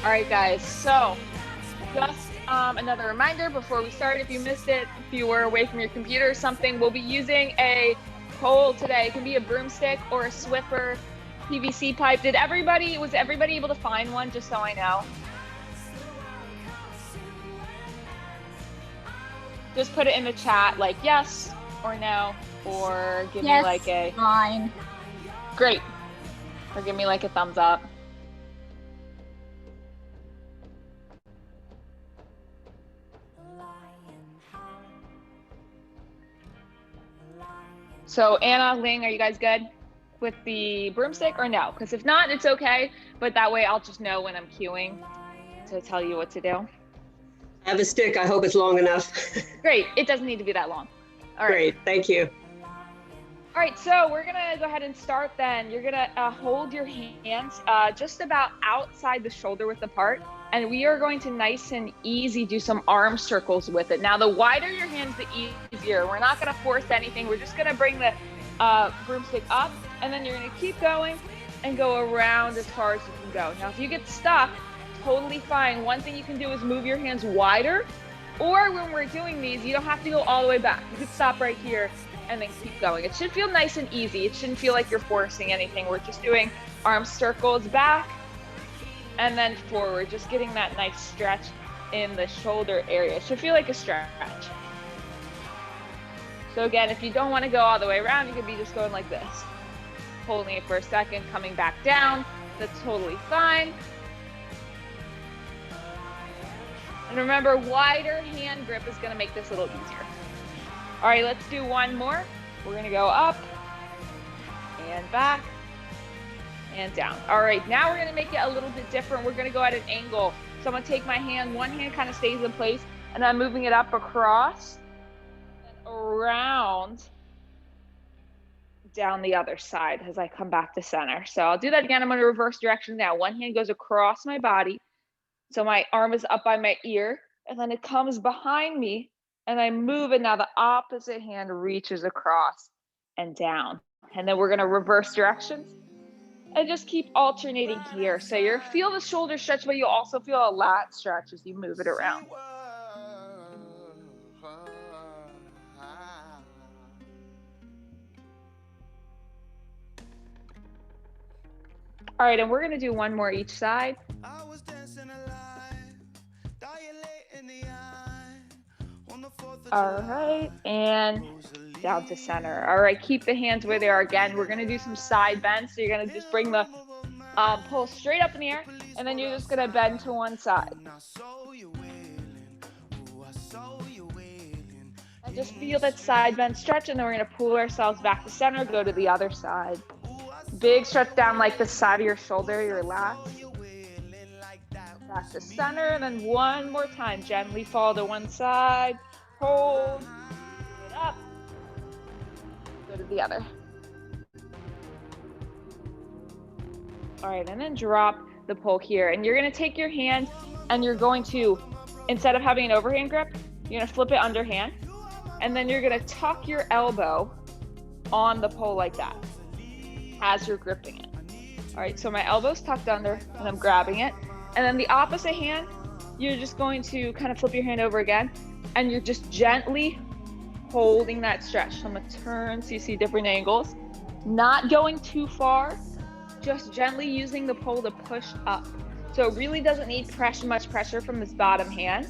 All right, guys. So just another reminder before we start, if you missed it, if you were away from your computer or something, we'll be using a pole today. It can be a broomstick or a Swiffer PVC pipe. Was everybody able to find one, just so I know? Just put it in the chat, like yes or no, or give me like a fine. Great. Or give me like a thumbs up. So Anna, Ling, are you guys good with the broomstick or no? Because if not, it's okay. But that way I'll just know when I'm cueing to tell you what to do. I have a stick. I hope it's long enough. Great. It doesn't need to be that long. All right. Great. Thank you. All right. So we're going to go ahead and start then. You're going to hold your hands just about outside the shoulder width apart. And we are going to nice and easy do some arm circles with it. Now, the wider your hands, the easier. We're not going to force anything. We're just going to bring the broomstick up, and then you're going to keep going and go around as far as you can go. Now, if you get stuck, totally fine. One thing you can do is move your hands wider, or when we're doing these, you don't have to go all the way back. You could stop right here and then keep going. It should feel nice and easy. It shouldn't feel like you're forcing anything. We're just doing arm circles back and then forward, just getting that nice stretch in the shoulder area. It should feel like a stretch. So again, if you don't want to go all the way around, you could be just going like this. Holding it for a second, coming back down. That's totally fine. And remember, wider hand grip is going to make this a little easier. All right, let's do one more. We're going to go up and back and down. All right, now we're going to make it a little bit different. We're going to go at an angle. So I'm going to take my hand, one hand kind of stays in place, and I'm moving it up across and around down the other side as I come back to center. So I'll do that again. I'm going to reverse direction now. One hand goes across my body. So my arm is up by my ear, and then it comes behind me, and I move it. Now the opposite hand reaches across and down. And then we're going to reverse directions and just keep alternating here. So you feel the shoulder stretch, but you also feel a lat stretch as you move it around. All right, and we're going to do one more each side. All right, and down to center. All right, keep the hands where they are. Again, we're going to do some side bends. So you're going to just bring the pull straight up in the air, and then you're just going to bend to one side. And just feel that side bend stretch, and then we're going to pull ourselves back to center, go to the other side. Big stretch down like the side of your shoulder, your lats. Back to center, and then one more time. Gently fall to one side. Hold it up, go to the other. All right, and then drop the pull here. And you're going to take your hand and you're going to, instead of having an overhand grip, you're going to flip it underhand. And then you're going to tuck your elbow on the pole like that as you're gripping it. All right, so my elbow's tucked under and I'm grabbing it. And then the opposite hand, you're just going to kind of flip your hand over again. And you're just gently holding that stretch. So I'm gonna turn so you see different angles. Not going too far, just gently using the pole to push up. So it really doesn't need much pressure from this bottom hand,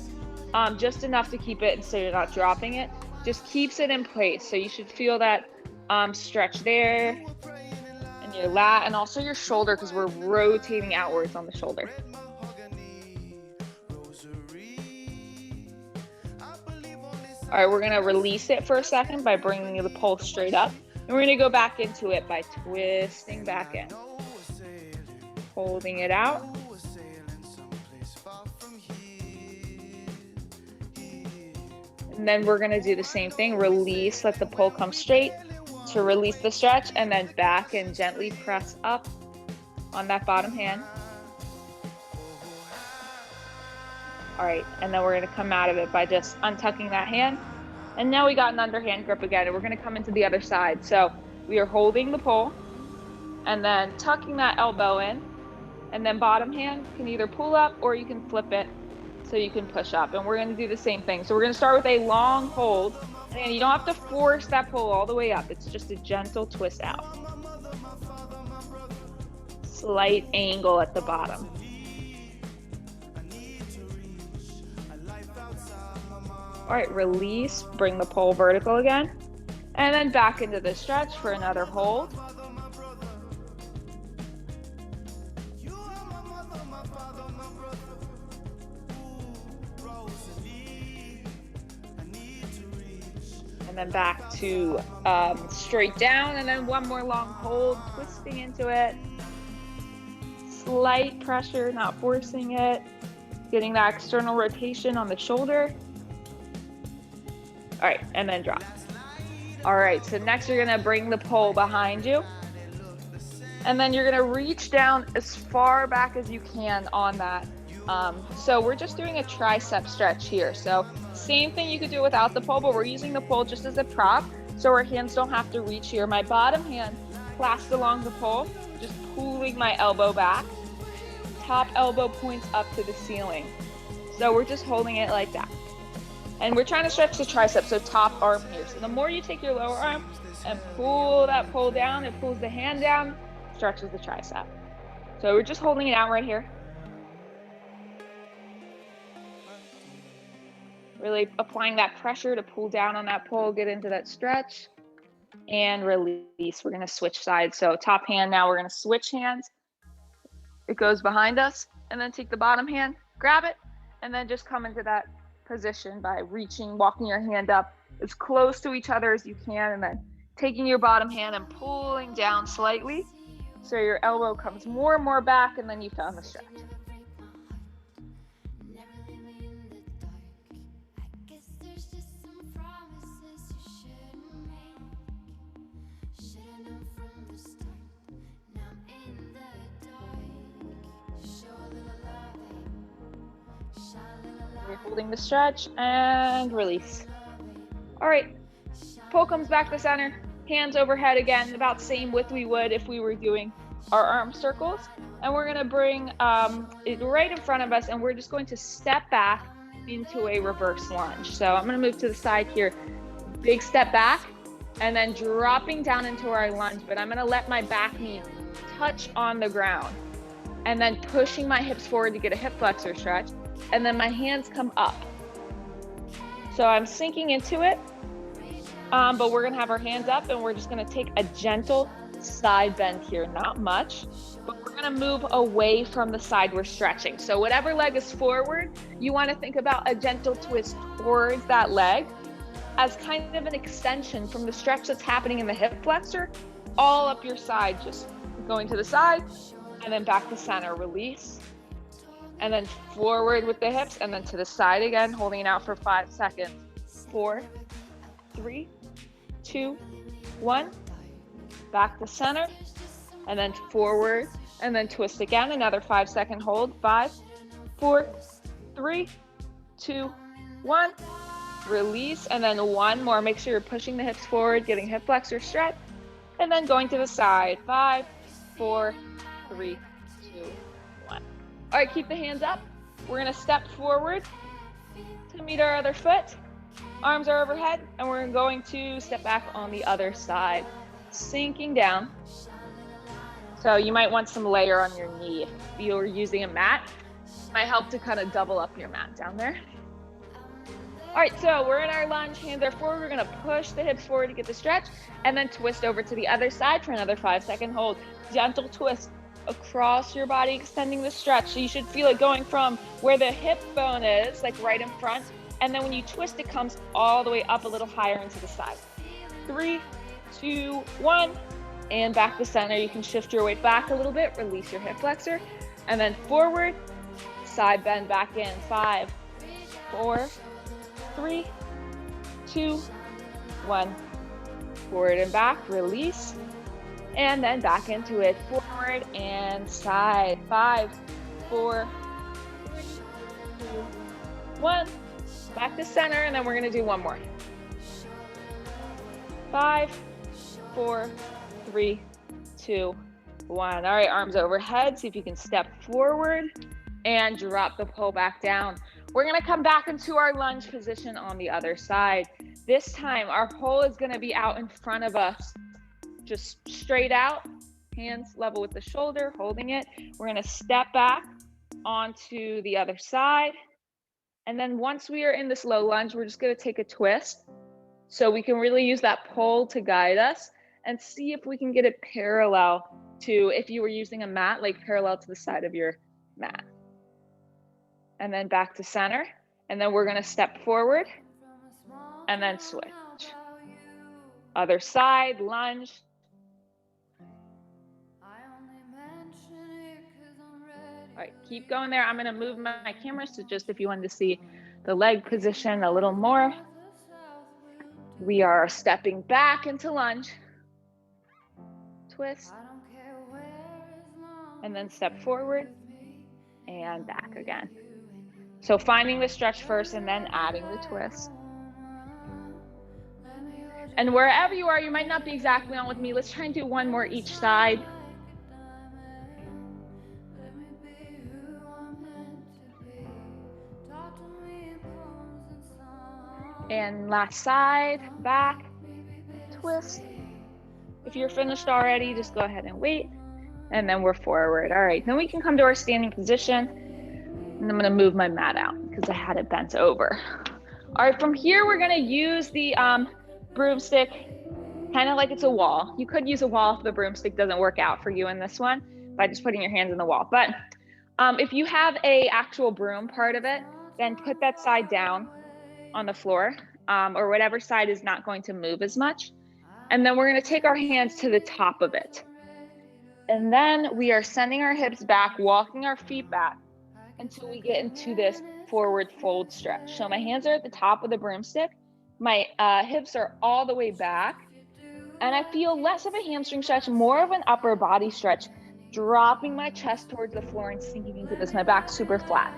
just enough to keep it so you're not dropping it. Just keeps it in place. So you should feel that stretch there, and your lat, and also your shoulder, because we're rotating outwards on the shoulder. All right, we're gonna release it for a second by bringing the pole straight up. And we're gonna go back into it by twisting back in. Holding it out. And then we're gonna do the same thing. Release, let the pole come straight to release the stretch, and then back and gently press up on that bottom hand. All right, and then we're gonna come out of it by just untucking that hand. And now we got an underhand grip again, and we're gonna come into the other side. So we are holding the pole and then tucking that elbow in And then bottom hand can either pull up or you can flip it so you can push up. And we're going to do the same thing. So we're going to start with a long hold. And you don't have to force that pull all the way up. It's just a gentle twist out. Slight angle at the bottom. All right, release, bring the pole vertical again. And then back into the stretch for another hold. And then back to straight down, and then one more long hold, twisting into it. Slight pressure, not forcing it. Getting that external rotation on the shoulder. All right, and then drop. All right, so next you're gonna bring the pole behind you. And then you're gonna reach down as far back as you can on that. So we're just doing a tricep stretch here. So same thing you could do without the pole, but we're using the pole just as a prop, so our hands don't have to reach here. My bottom hand clasped along the pole, just pulling my elbow back. Top elbow points up to the ceiling. So we're just holding it like that. And we're trying to stretch the tricep, so top arm here. So the more you take your lower arm and pull that pole down, it pulls the hand down, stretches the tricep. So we're just holding it out right here. Really applying that pressure to pull down on that pole, get into that stretch, and release. We're gonna switch sides. So top hand, now we're gonna switch hands. It goes behind us, and then take the bottom hand, grab it, and then just come into that position by reaching, walking your hand up as close to each other as you can, and then taking your bottom hand and pulling down slightly so your elbow comes more and more back, and then you found the stretch. You're holding the stretch and release. All right, pole comes back to center, hands overhead again, about same width we would if we were doing our arm circles. And we're gonna bring it right in front of us, and we're just going to step back into a reverse lunge. So I'm gonna move to the side here, big step back, and then dropping down into our lunge, but I'm gonna let my back knee touch on the ground, and then pushing my hips forward to get a hip flexor stretch, and then my hands come up. So I'm sinking into it, but we're gonna have our hands up, and we're just gonna take a gentle side bend here, not much, but we're gonna move away from the side we're stretching. So whatever leg is forward, you wanna think about a gentle twist towards that leg as kind of an extension from the stretch that's happening in the hip flexor, all up your side, just going to the side, and then back to center, release, and then forward with the hips, and then to the side again, holding it out for 5 seconds. 4, 3, 2, 1, back to center, and then forward, and then twist again, another 5-second hold. 5, 4, 3, 2, 1, release, and then one more. Make sure you're pushing the hips forward, getting hip flexor stretch, and then going to the side. 5, 4, 3, 2, 1. All right, keep the hands up. We're gonna step forward to meet our other foot. Arms are overhead, and we're going to step back on the other side, sinking down. So you might want some layer on your knee. If you're using a mat, it might help to kind of double up your mat down there. All right, so we're in our lunge, hands are forward. We're gonna push the hips forward to get the stretch, and then twist over to the other side for another 5-second hold. Gentle twist across your body, extending the stretch. So you should feel it going from where the hip bone is, like right in front, and then when you twist, it comes all the way up a little higher into the side. 3, 2, 1, and back to center. You can shift your weight back a little bit, release your hip flexor, and then forward, side bend back in. 5, 4, 3, 2, 1. Forward and back, release, and then back into it. Forward and side. 5, 4, 3, 2, 1. Back to center, and then we're gonna do one more. 5, 4, 3, 2, 1. All right, arms overhead. See if you can step forward and drop the pole back down. We're gonna come back into our lunge position on the other side. This time, our pole is gonna be out in front of us, just straight out, hands level with the shoulder, holding it. We're gonna step back onto the other side. And then once we are in this low lunge, we're just gonna take a twist. So we can really use that pole to guide us and see if we can get it parallel to, if you were using a mat, like parallel to the side of your mat. And then back to center. And then we're gonna step forward and then switch. Other side, lunge. All right, keep going there. I'm gonna move my camera, so just if you wanted to see the leg position a little more. We are stepping back into lunge. Twist. And then step forward and back again. So finding the stretch first and then adding the twist. And wherever you are, you might not be exactly on with me. Let's try and do one more each side. And last side, back, twist. If you're finished already, just go ahead and wait. And then we're forward. All right, then we can come to our standing position. And I'm gonna move my mat out because I had it bent over. All right, from here, we're gonna use the broomstick, kind of like it's a wall. You could use a wall if the broomstick doesn't work out for you in this one by just putting your hands in the wall. But if you have a actual broom part of it, then put that side down on the floor, or whatever side is not going to move as much. And then we're gonna take our hands to the top of it. And then we are sending our hips back, walking our feet back until we get into this forward fold stretch. So my hands are at the top of the broomstick. My hips are all the way back. And I feel less of a hamstring stretch, more of an upper body stretch, dropping my chest towards the floor and sinking into this, my back super flat.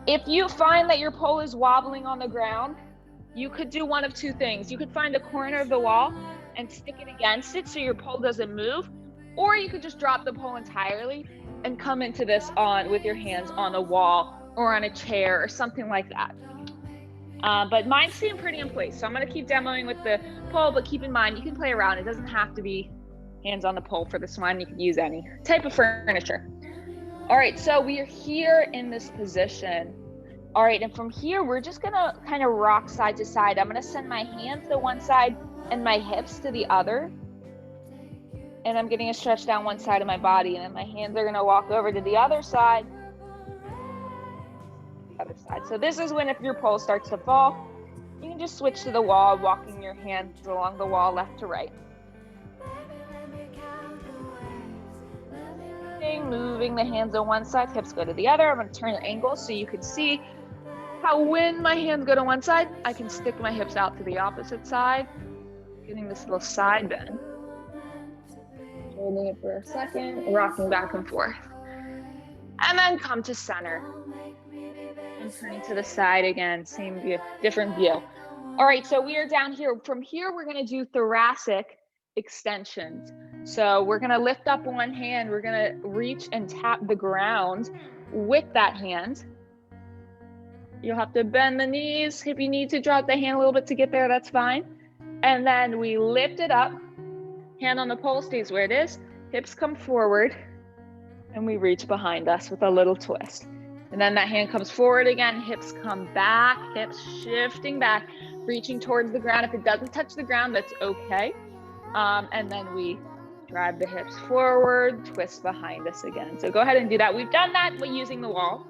If you find that your pole is wobbling on the ground, you could do one of two things. You could find the corner of the wall and stick it against it so your pole doesn't move, or you could just drop the pole entirely and come into this with your hands on a wall or on a chair or something like that. But mine's staying pretty in place, so I'm gonna keep demoing with the pole, but keep in mind, you can play around. It doesn't have to be hands on the pole for this one. You can use any type of furniture. All right, so we are here in this position. All right, and from here, we're just gonna kind of rock side to side. I'm gonna send my hands to one side and my hips to the other. And I'm getting a stretch down one side of my body, and then my hands are gonna walk over to the other side. So this is when, if your pole starts to fall, you can just switch to the wall, walking your hands along the wall left to right. Moving the hands on one side, hips go to the other. I'm gonna turn the angle so you can see how when my hands go to one side, I can stick my hips out to the opposite side, getting this little side bend. Holding it for a second, rocking back and forth. And then come to center. And turning to the side again, same view, different view. All right, so we are down here. From here, we're gonna do thoracic extensions. So we're gonna lift up one hand, we're gonna reach and tap the ground with that hand. You'll have to bend the knees. If you need to drop the hand a little bit to get there, that's fine. And then we lift it up, hand on the pole stays where it is, hips come forward, and we reach behind us with a little twist. And then that hand comes forward again, hips come back, hips shifting back, reaching towards the ground. If it doesn't touch the ground, that's okay. And then we drive the hips forward, twist behind us again. So go ahead and do that. We've done that by using the wall.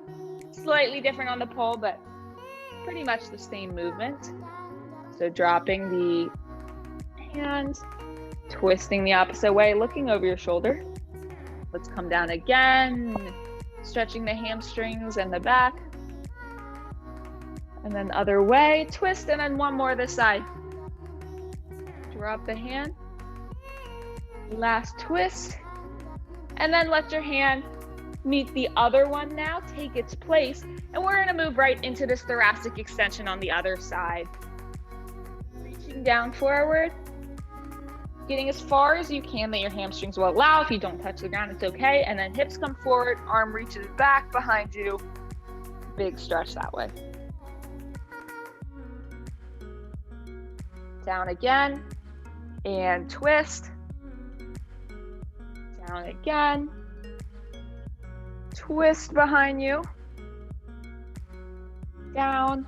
Slightly different on the pole, but pretty much the same movement. So dropping the hand, twisting the opposite way, looking over your shoulder. Let's come down again, stretching the hamstrings and the back. And then other way, twist, and then one more this side. Drop the hand. Last twist. And then let your hand meet the other one now, take its place. And we're gonna move right into this thoracic extension on the other side. Reaching down forward, getting as far as you can that your hamstrings will allow. If you don't touch the ground, it's okay. And then hips come forward, arm reaches back behind you. Big stretch that way. Down again, and twist. Down again. Twist behind you. Down.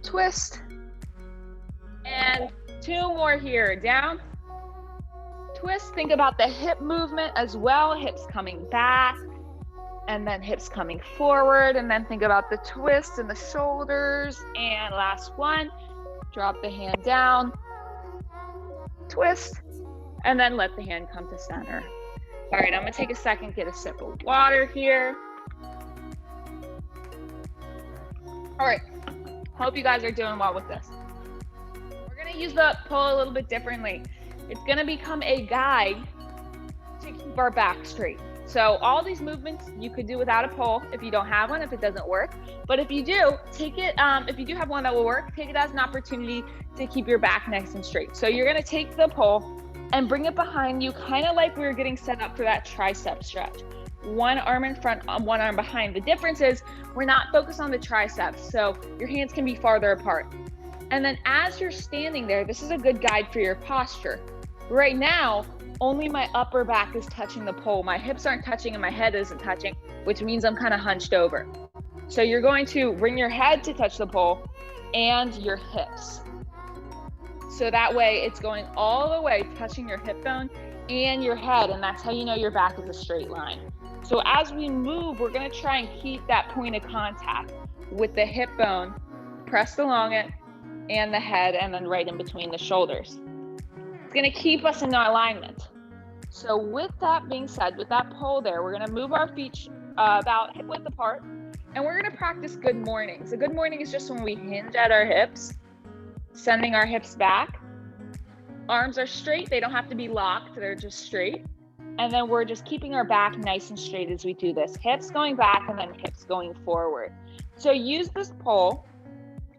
Twist. And 2 more here. Down. Twist. Think about the hip movement as well. Hips coming back. And then hips coming forward. And then think about the twist in the shoulders. And last one. Drop the hand down. Twist. And then let the hand come to center. All right, I'm gonna take a second, get a sip of water here. All right, hope you guys are doing well with this. We're gonna use the pull a little bit differently. It's gonna become a guide to keep our back straight. So all these movements you could do without a pull if you don't have one, if it doesn't work. But if you do, take it, if you do have one that will work, take it as an opportunity to keep your back nice and straight. So you're gonna take the pull and bring it behind you, kind of like we were getting set up for that tricep stretch. One arm in front, one arm behind. The difference is we're not focused on the triceps, so your hands can be farther apart. And then as you're standing there, this is a good guide for your posture. Right now, only my upper back is touching the pole. My hips aren't touching and my head isn't touching, which means I'm kind of hunched over. So you're going to bring your head to touch the pole and your hips. So that way it's going all the way, touching your hip bone and your head, and that's how you know your back is a straight line. So as we move, we're gonna try and keep that point of contact with the hip bone pressed along it and the head, and then right in between the shoulders. It's gonna keep us in alignment. So with that being said, with that pull there, we're gonna move our feet about hip width apart, and we're gonna practice good mornings. A good morning is just when we hinge at our hips, sending our hips back. Arms are straight, they don't have to be locked, they're just straight. And then we're just keeping our back nice and straight as we do this. Hips going back and then hips going forward. So use this pull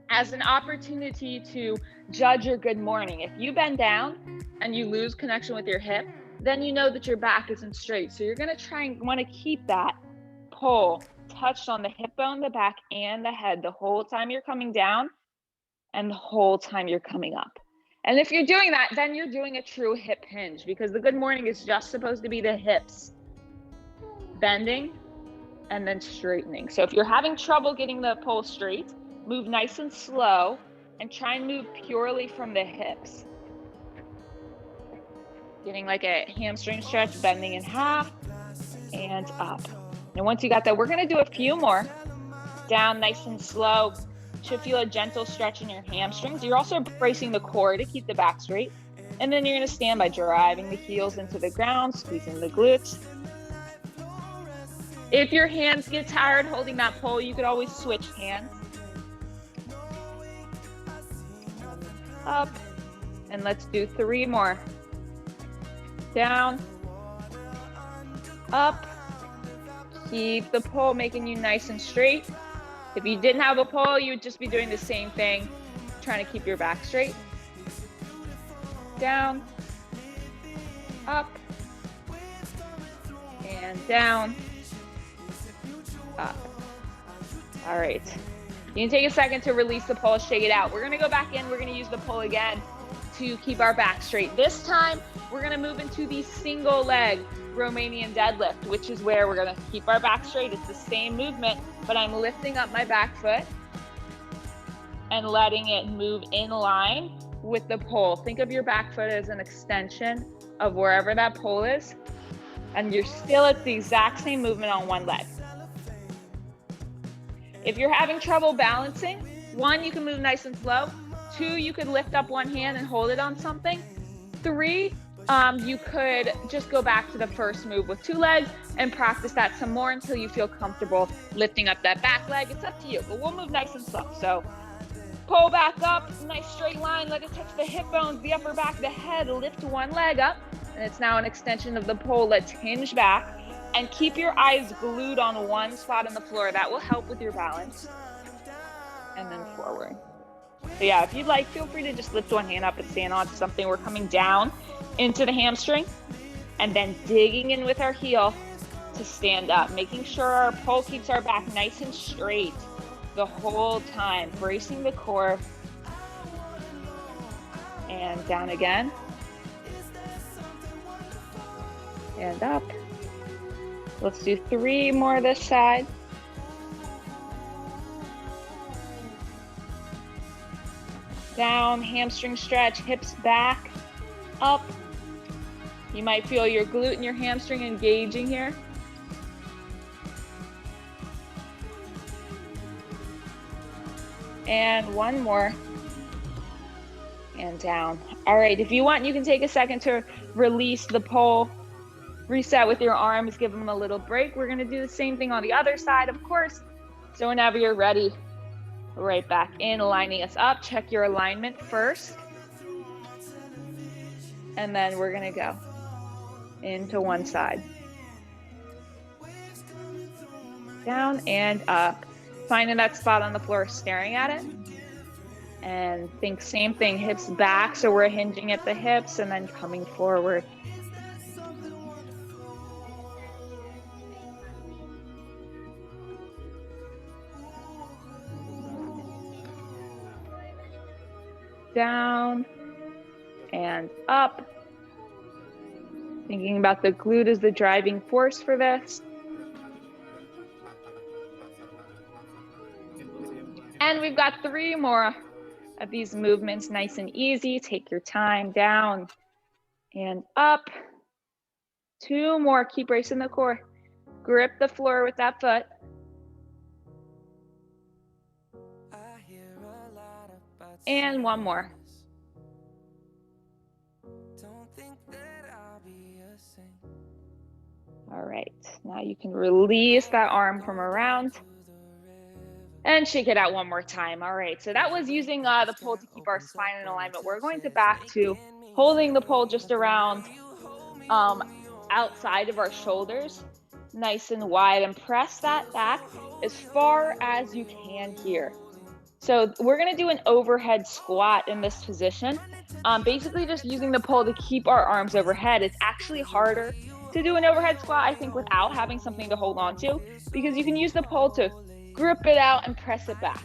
as an opportunity to judge your good morning. If you bend down and you lose connection with your hip, then you know that your back isn't straight. So you're gonna try and wanna keep that pull touched on the hip bone, the back, and the head the whole time you're coming down and the whole time you're coming up. And if you're doing that, then you're doing a true hip hinge, because the good morning is just supposed to be the hips bending and then straightening. So if you're having trouble getting the pull straight, move nice and slow and try and move purely from the hips. Getting like a hamstring stretch, bending in half and up. And once you got that, we're gonna do a few more. Down nice and slow. Should feel a gentle stretch in your hamstrings. You're also bracing the core to keep the back straight. And then you're gonna stand by driving the heels into the ground, squeezing the glutes. If your hands get tired holding that pole, you could always switch hands. Up, and let's do 3 more. Down, up, keep the pole making you nice and straight. If you didn't have a pole, you would just be doing the same thing, trying to keep your back straight. Down, up, and down, up. All right. You can take a second to release the pole, shake it out. We're gonna go back in, we're gonna use the pole again to keep our back straight. This time, we're gonna move into the single leg Romanian deadlift, which is where we're gonna keep our back straight. It's the same movement, but I'm lifting up my back foot and letting it move in line with the pole. Think of your back foot as an extension of wherever that pole is, and you're still at the exact same movement on one leg. If you're having trouble balancing, 1, you can move nice and slow. 2, you could lift up one hand and hold it on something. 3, you could just go back to the first move with 2 legs and practice that some more until you feel comfortable lifting up that back leg. It's up to you, but we'll move nice and slow. So pull back up, nice straight line, let it touch the hip bones, the upper back, the head, lift one leg up, and it's now an extension of the pole. Let's hinge back and keep your eyes glued on one spot on the floor. That will help with your balance. And then forward. So yeah, if you'd like, feel free to just lift one hand up and stand onto something. We're coming down into the hamstring and then digging in with our heel to stand up, making sure our pole keeps our back nice and straight the whole time, bracing the core. And down again. And up. Let's do 3 more this side. Down, hamstring stretch, hips back, up. You might feel your glute and your hamstring engaging here. And 1 more. And down. All right, if you want, you can take a second to release the pole, reset with your arms, give them a little break. We're gonna do the same thing on the other side, of course. So whenever you're ready, right back in, lining us up. Check your alignment first. And then we're gonna go into one side. Down and up. Finding that spot on the floor, staring at it. And think same thing, hips back, so we're hinging at the hips and then coming forward. Down and up. Thinking about the glute as the driving force for this. And we've got 3 more of these movements, nice and easy. Take your time, down and up. 2 more, keep bracing the core. Grip the floor with that foot. And 1 more. All right, now you can release that arm from around and shake it out 1 more time. All right, so that was using the pole to keep our spine in alignment. We're going to back to holding the pole just around outside of our shoulders, nice and wide, and press that back as far as you can here. So we're gonna do an overhead squat in this position. Basically just using the pole to keep our arms overhead. It's actually harder to do an overhead squat, I think, without having something to hold on to, because you can use the pole to grip it out and press it back.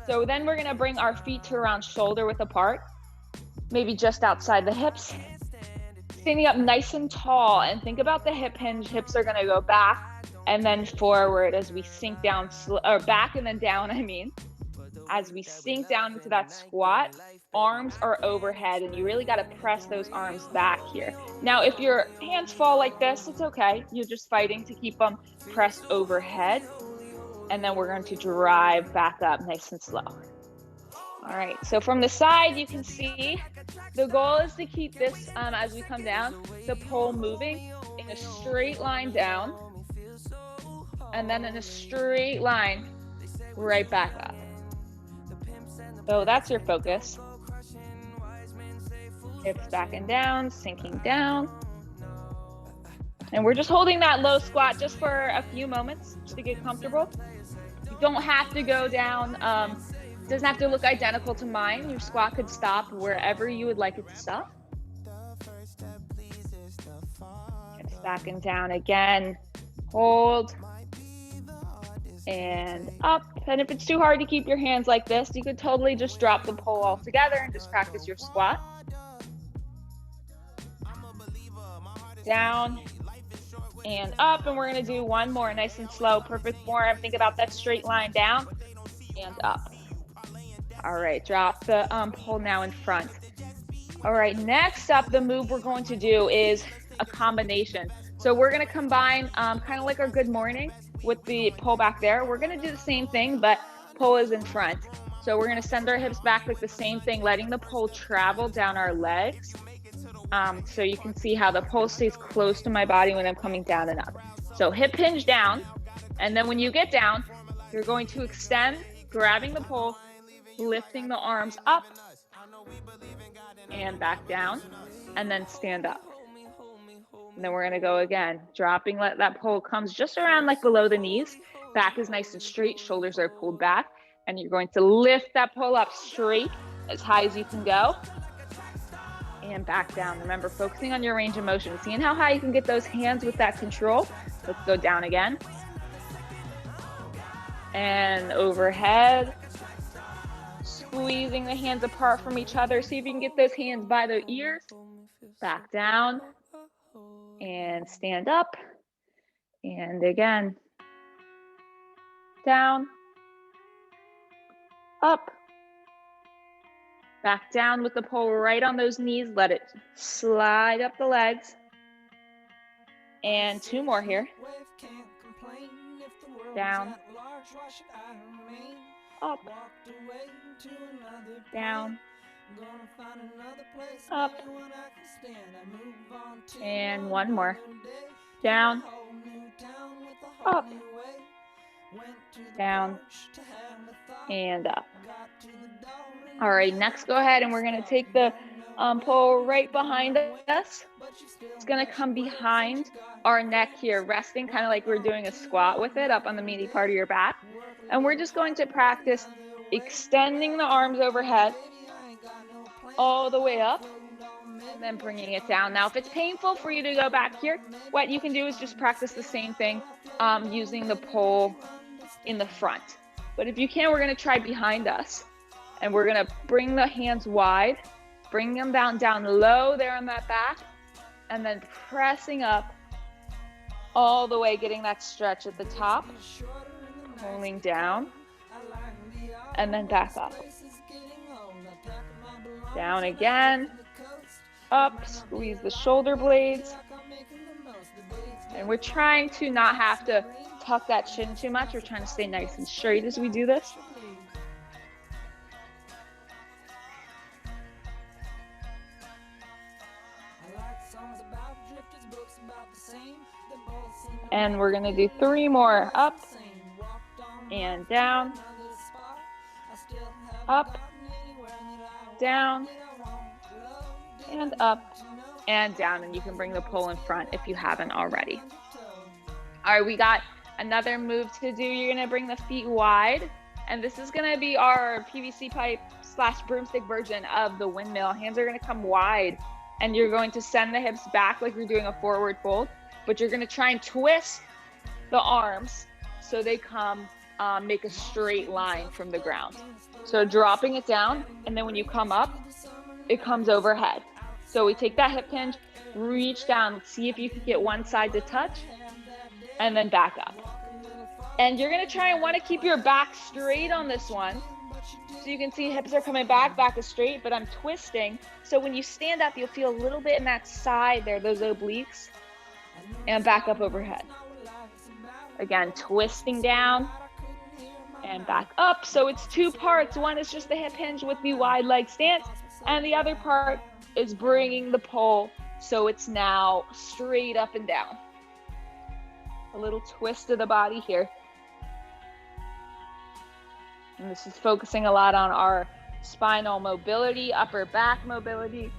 So then we're gonna bring our feet to around shoulder width apart, maybe just outside the hips. Standing up nice and tall, and think about the hip hinge. Hips are gonna go back and then forward as we sink down, or back and then down, I mean. As we sink down into that squat, arms are overhead, and you really got to press those arms back here. Now, if your hands fall like this, it's okay. You're just fighting to keep them pressed overhead. And then we're going to drive back up nice and slow. All right, so from the side, you can see the goal is to keep this, as we come down, the pole moving in a straight line down, and then in a straight line right back up. So that's your focus. Hips back and down, sinking down. And we're just holding that low squat just for a few moments, just to get comfortable. You don't have to go down. It doesn't have to look identical to mine. Your squat could stop wherever you would like it to stop. Hips back and down again. Hold. And up. And if it's too hard to keep your hands like this, you could totally just drop the pole altogether and just practice your squat. Down and up, and we're gonna do 1 more, nice and slow, perfect form. Think about that straight line down and up. All right, drop the pole now in front. All right, next up, the move we're going to do is a combination. So we're gonna combine kind of like our good morning with the pole back there. We're gonna do the same thing, but pole is in front. So we're gonna send our hips back like the same thing, letting the pole travel down our legs. So you can see how the pole stays close to my body when I'm coming down and up. So hip hinge down, and then when you get down, you're going to extend, grabbing the pole, lifting the arms up, and back down, and then stand up. And then we're gonna go again, dropping, let that pole comes just around like below the knees. Back is nice and straight, shoulders are pulled back. And you're going to lift that pole up straight as high as you can go. And back down. Remember, focusing on your range of motion. Seeing how high you can get those hands with that control. Let's go down again. And overhead. Squeezing the hands apart from each other. See if you can get those hands by the ears. Back down. And stand up. And again. Down. Up. Back down with the pole right on those knees. Let it slide up the legs. And 2 more here. Down. Up. Down. Up. And 1 more. Down. Up. Down. And up. All right, next go ahead and we're going to take the pole right behind us. It's going to come behind our neck here, resting kind of like we're doing a squat with it up on the meaty part of your back. And we're just going to practice extending the arms overhead all the way up and then bringing it down. Now, if it's painful for you to go back here, what you can do is just practice the same thing using the pole in the front. But if you can, we're going to try behind us. And we're going to bring the hands wide, bring them down low there on that back, and then pressing up all the way, getting that stretch at the top, pulling down, and then back up. Down again, up, squeeze the shoulder blades. And we're trying to not have to tuck that shin too much. We're trying to stay nice and straight as we do this. And we're going to do 3 more. Up and down, up, down, and up and down. And you can bring the pole in front if you haven't already. All right, we got another move to do. You're going to bring the feet wide. And this is going to be our PVC pipe / broomstick version of the windmill. Hands are going to come wide. And you're going to send the hips back like you're doing a forward fold. But you're going to try and twist the arms so they come make a straight line from the ground. So dropping it down, and then when you come up, it comes overhead. So we take that hip hinge, reach down, see if you can get one side to touch, and then back up. And you're going to try and want to keep your back straight on this one. So you can see hips are coming back, back is straight, but I'm twisting. So when you stand up, you'll feel a little bit in that side there, those obliques, and back up overhead. Again, twisting down and back up. So it's 2 parts. One is just the hip hinge with the wide leg stance, and the other part is bringing the pole so it's now straight up and down. A little twist of the body here. And this is focusing a lot on our spinal mobility, upper back mobility,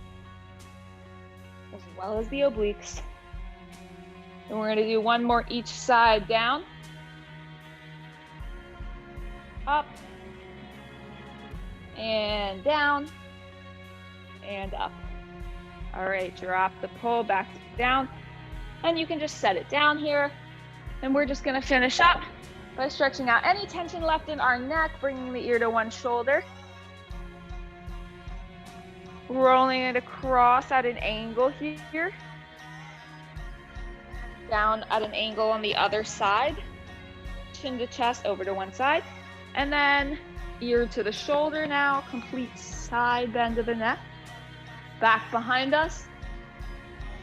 as well as the obliques. And we're going to do 1 more each side. Down, up, and down, and up. All right, drop the pole back down, and you can just set it down here. And we're just going to finish up by stretching out any tension left in our neck, bringing the ear to one shoulder. Rolling it across at an angle here. Down at an angle on the other side. Chin to chest, over to one side. And then ear to the shoulder now, complete side bend of the neck. Back behind us.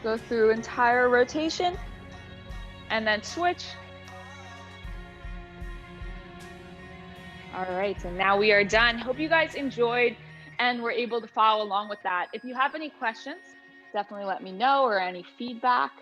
Go through entire rotation. And then switch. All right, so now we are done. Hope you guys enjoyed and were able to follow along with that. If you have any questions, definitely let me know, or any feedback.